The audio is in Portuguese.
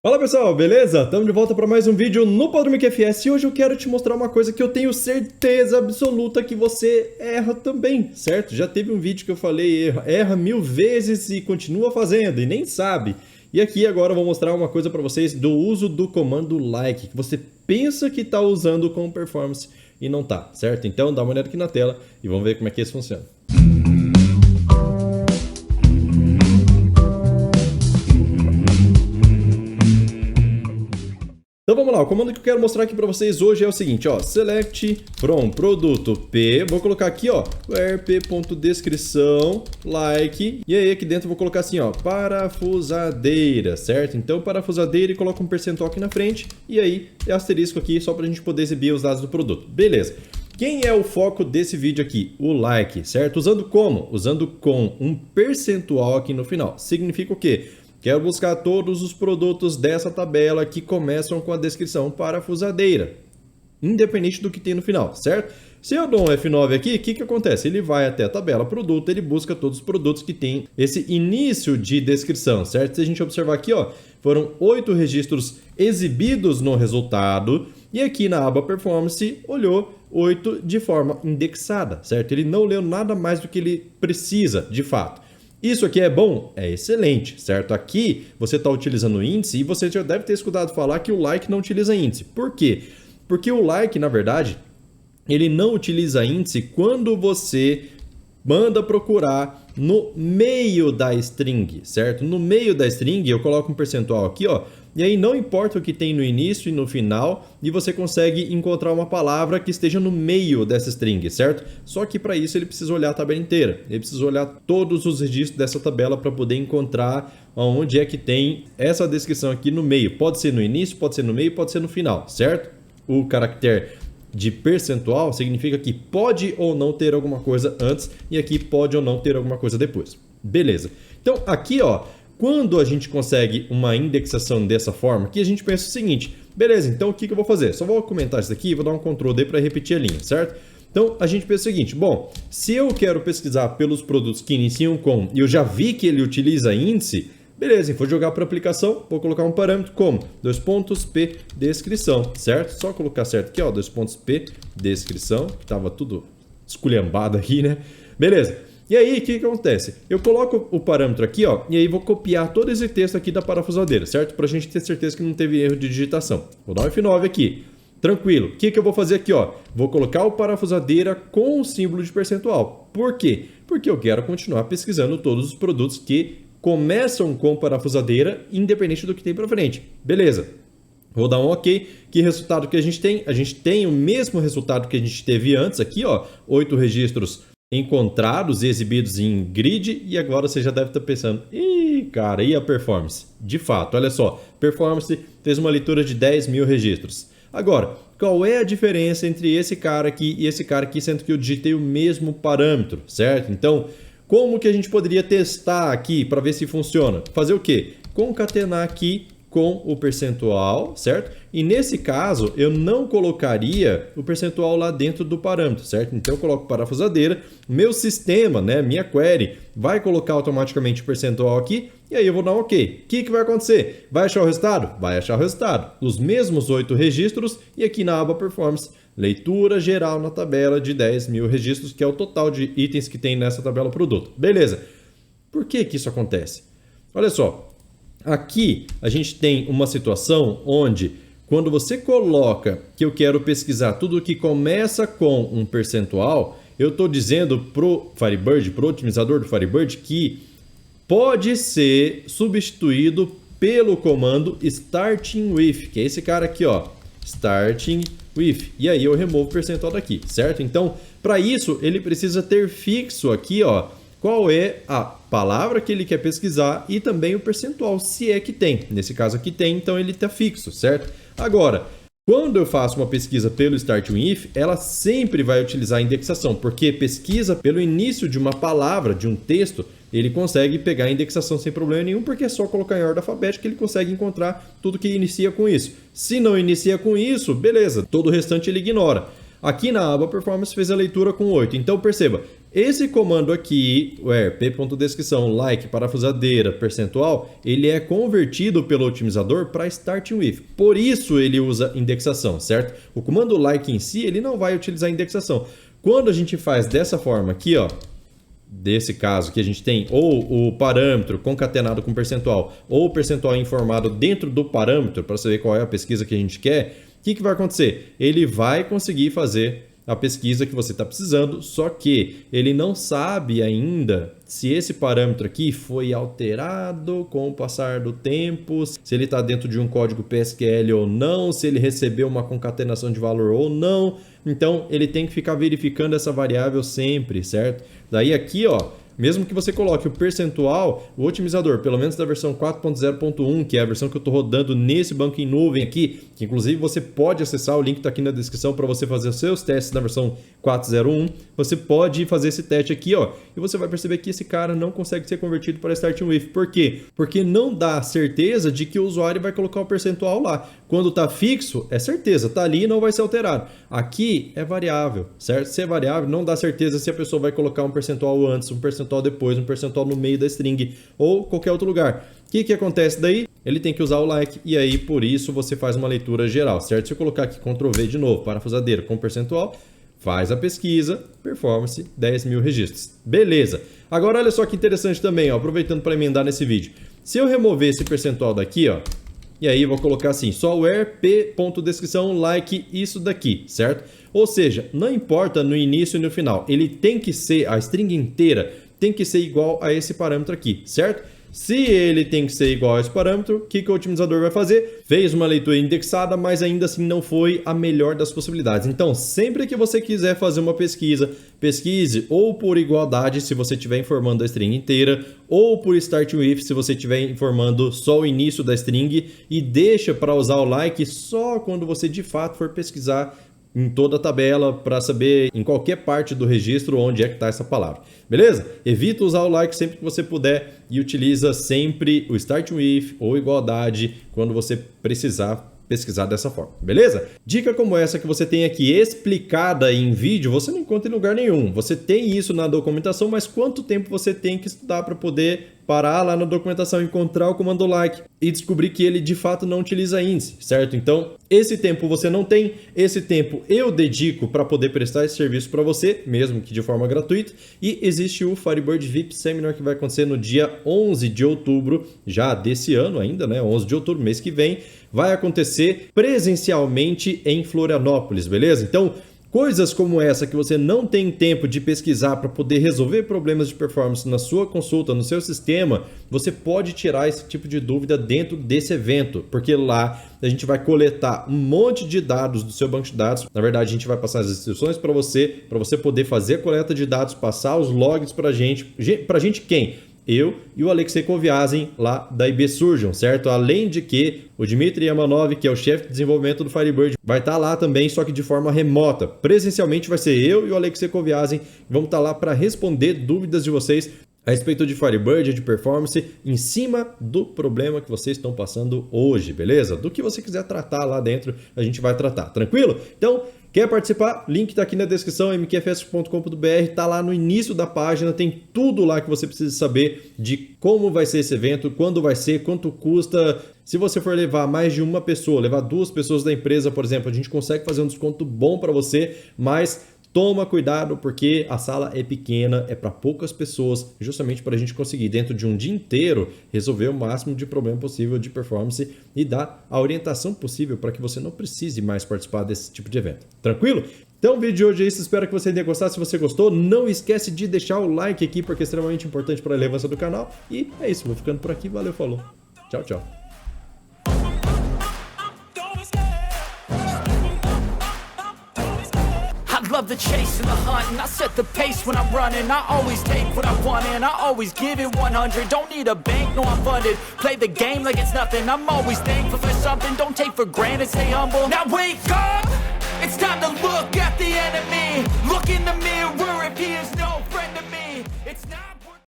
Fala pessoal, beleza? Estamos de volta para mais um vídeo no Podromic FS e hoje eu quero te mostrar uma coisa que eu tenho certeza absoluta que você erra também, certo? Já teve um vídeo que eu falei erra 1000 vezes e continua fazendo e nem sabe. E aqui agora eu vou mostrar uma coisa para vocês do uso do comando like, que você pensa que está usando com performance e não tá, certo? Então dá uma olhada aqui na tela e vamos ver como é que isso funciona. Então vamos lá, o comando que eu quero mostrar aqui para vocês hoje é o seguinte, ó, select from produto P, vou colocar aqui, ó, where.p.descrição, like, e aí aqui dentro eu vou colocar assim, ó, parafusadeira, certo? Então parafusadeira e coloca um percentual aqui na frente, e aí é asterisco aqui só para a gente poder exibir os dados do produto, beleza? Quem é o foco desse vídeo aqui? O like, certo? Usando como? Usando com um percentual aqui no final, significa o quê? Quero buscar todos os produtos dessa tabela que começam com a descrição parafusadeira, independente do que tem no final, certo? Se eu dou um F9 aqui, o que acontece? Ele vai até a tabela produto, ele busca todos os produtos que tem esse início de descrição, certo? Se a gente observar aqui, ó, foram 8 registros exibidos no resultado e aqui na aba Performance olhou 8 de forma indexada, certo? Ele não leu nada mais do que ele precisa, de fato. Isso aqui é bom? É excelente, certo? Aqui você está utilizando o índice e você já deve ter escutado falar que o like não utiliza índice. Por quê? Porque o like, na verdade, ele não utiliza índice quando você manda procurar no meio da string, certo? No meio da string eu coloco um percentual aqui, ó, e aí não importa o que tem no início e no final, e você consegue encontrar uma palavra que esteja no meio dessa string, certo? Só que para isso ele precisa olhar a tabela inteira, ele precisa olhar todos os registros dessa tabela para poder encontrar onde é que tem essa descrição aqui no meio. Pode ser no início, pode ser no meio, pode ser no final, certo? O caractere de percentual significa que pode ou não ter alguma coisa antes e aqui pode ou não ter alguma coisa depois. Beleza. Então aqui, ó, quando a gente consegue uma indexação dessa forma, aqui a gente pensa o seguinte, beleza, então o que eu vou fazer? Só vou comentar isso aqui e vou dar um Ctrl D para repetir a linha, certo? Então a gente pensa o seguinte, bom, se eu quero pesquisar pelos produtos que iniciam com e eu já vi que ele utiliza índice, beleza, vou jogar para aplicação, vou colocar um parâmetro como P descrição, certo? Só colocar certo aqui, ó, P descrição, que estava tudo esculhambado aqui, né? Beleza. E aí, o que acontece? Eu coloco o parâmetro aqui, ó, e aí vou copiar todo esse texto aqui da parafusadeira, certo? Para a gente ter certeza que não teve erro de digitação. Vou dar um F9 aqui. Tranquilo. O que eu vou fazer aqui, ó? Vou colocar o parafusadeira com o símbolo de percentual. Por quê? Porque eu quero continuar pesquisando todos os produtos que começam com parafusadeira, independente do que tem para frente. Beleza. Vou dar um OK. Que resultado que a gente tem? A gente tem o mesmo resultado que a gente teve antes aqui, ó. 8 registros encontrados e exibidos em grid e agora você já deve estar pensando, ih, cara, e a performance? De fato, olha só, performance fez uma leitura de 10.000 registros. Agora, qual é a diferença entre esse cara aqui e esse cara aqui, sendo que eu digitei o mesmo parâmetro, certo? Então, como que a gente poderia testar aqui para ver se funciona? Fazer o quê? Concatenar aqui com o percentual, certo? E nesse caso, eu não colocaria o percentual lá dentro do parâmetro, certo? Então eu coloco parafusadeira, meu sistema, né, minha query, vai colocar automaticamente o percentual aqui, e aí eu vou dar um OK. O que vai acontecer? Vai achar o resultado? Vai achar o resultado. Os mesmos 8 registros, e aqui na aba Performance, leitura geral na tabela de 10.000 registros, que é o total de itens que tem nessa tabela produto. Beleza. Por que isso acontece? Olha só. Aqui a gente tem uma situação onde quando você coloca que eu quero pesquisar tudo que começa com um percentual, eu estou dizendo para o Firebird, para o otimizador do Firebird, que pode ser substituído pelo comando starting with, que é esse cara aqui, ó, starting with. E aí eu removo o percentual daqui, certo? Então, para isso, ele precisa ter fixo aqui, ó, qual é a palavra que ele quer pesquisar e também o percentual, se é que tem. Nesse caso aqui tem, então ele está fixo, certo? Agora, quando eu faço uma pesquisa pelo Start With, ela sempre vai utilizar a indexação, porque pesquisa pelo início de uma palavra, de um texto, ele consegue pegar a indexação sem problema nenhum, porque é só colocar em ordem alfabética que ele consegue encontrar tudo que inicia com isso. Se não inicia com isso, beleza, todo o restante ele ignora. Aqui na aba Performance fez a leitura com 8. Então perceba, Esse comando aqui, where p.descrição, like, parafusadeira, percentual, ele é convertido pelo otimizador para starting with. Por isso ele usa indexação, certo? O comando like em si, ele não vai utilizar indexação. Quando a gente faz dessa forma aqui, ó, desse caso que a gente tem ou o parâmetro concatenado com percentual ou o percentual informado dentro do parâmetro para saber qual é a pesquisa que a gente quer, o que vai acontecer? Ele vai conseguir fazer a pesquisa que você está precisando, só que ele não sabe ainda se esse parâmetro aqui foi alterado com o passar do tempo, se ele está dentro de um código PSQL ou não, se ele recebeu uma concatenação de valor ou não. Então, ele tem que ficar verificando essa variável sempre, certo? Daí aqui, ó, mesmo que você coloque o percentual, o otimizador, pelo menos da versão 4.0.1, que é a versão que eu estou rodando nesse banco em nuvem aqui, que inclusive você pode acessar, o link está aqui na descrição para você fazer os seus testes na versão 4.0.1, você pode fazer esse teste aqui, ó, e você vai perceber que esse cara não consegue ser convertido para starting with. Por quê? Porque não dá certeza de que o usuário vai colocar o percentual lá. Quando está fixo, é certeza, está ali e não vai ser alterado. Aqui é variável, certo? Se é variável, não dá certeza se a pessoa vai colocar um percentual antes, um percentual depois, um percentual no meio da string ou qualquer outro lugar. O que acontece daí? Ele tem que usar o like e aí por isso você faz uma leitura geral, certo? Se eu colocar aqui Ctrl V de novo, parafusadeira com percentual, faz a pesquisa, performance, 10.000 registros. Beleza. Agora olha só que interessante também, ó, aproveitando para emendar nesse vídeo. Se eu remover esse percentual daqui, ó, e aí vou colocar assim, só where p.descrição like isso daqui, certo? Ou seja, não importa no início e no final, ele tem que ser, a string inteira tem que ser igual a esse parâmetro aqui, certo? Se ele tem que ser igual a esse parâmetro, o que o otimizador vai fazer? Fez uma leitura indexada, mas ainda assim não foi a melhor das possibilidades. Então, sempre que você quiser fazer uma pesquisa, pesquise ou por igualdade, se você estiver informando a string inteira, ou por starting with, se você estiver informando só o início da string, e deixa para usar o like só quando você de fato for pesquisar em toda a tabela para saber em qualquer parte do registro onde é que está essa palavra. Beleza? Evita usar o like sempre que você puder e utiliza sempre o starting with ou igualdade quando você precisar pesquisar dessa forma, beleza? Dica como essa que você tem aqui explicada em vídeo, você não encontra em lugar nenhum. Você tem isso na documentação, mas quanto tempo você tem que estudar para poder parar lá na documentação, encontrar o comando like e descobrir que ele de fato não utiliza índice, certo? Então, esse tempo você não tem, esse tempo eu dedico para poder prestar esse serviço para você, mesmo que de forma gratuita, e existe o Firebird VIP Seminar que vai acontecer no dia 11 de outubro, já desse ano ainda, né? 11 de outubro, mês que vem, vai acontecer presencialmente em Florianópolis, beleza? Então, coisas como essa que você não tem tempo de pesquisar para poder resolver problemas de performance na sua consulta, no seu sistema, você pode tirar esse tipo de dúvida dentro desse evento, porque lá a gente vai coletar um monte de dados do seu banco de dados. Na verdade, a gente vai passar as instruções para você poder fazer a coleta de dados, passar os logs para a gente. Para a gente quem? Eu e o Alexei Koviazin lá da IB Surgeon, certo? Além de que o Dmitry Yamanov, que é o chefe de desenvolvimento do Firebird, vai estar lá também, só que de forma remota. Presencialmente vai ser eu e o Alexei Koviazin, vamos estar lá para responder dúvidas de vocês a respeito de Firebird, de performance, em cima do problema que vocês estão passando hoje, beleza? Do que você quiser tratar lá dentro, a gente vai tratar, tranquilo? Então, quer participar? Link está aqui na descrição, mqfs.com.br, tá lá no início da página, tem tudo lá que você precisa saber de como vai ser esse evento, quando vai ser, quanto custa. Se você for levar mais de uma pessoa, levar 2 pessoas da empresa, por exemplo, a gente consegue fazer um desconto bom para você, mas toma cuidado porque a sala é pequena, é para poucas pessoas, justamente para a gente conseguir dentro de um dia inteiro resolver o máximo de problema possível de performance e dar a orientação possível para que você não precise mais participar desse tipo de evento. Tranquilo? Então o vídeo de hoje é isso, espero que você tenha gostado. Se você gostou, não esquece de deixar o like aqui porque é extremamente importante para a relevância do canal. E é isso, vou ficando por aqui, valeu, falou. Tchau, tchau. Love the chase and the hunt, and I set the pace when I'm running. I always take what I want and I always give it 100. Don't need a bank, no I'm funded. Play the game like it's nothing. I'm always thankful for something. Don't take for granted, stay humble. Now wake up, it's time to look at the enemy. Look in the mirror if he is no friend to me. It's not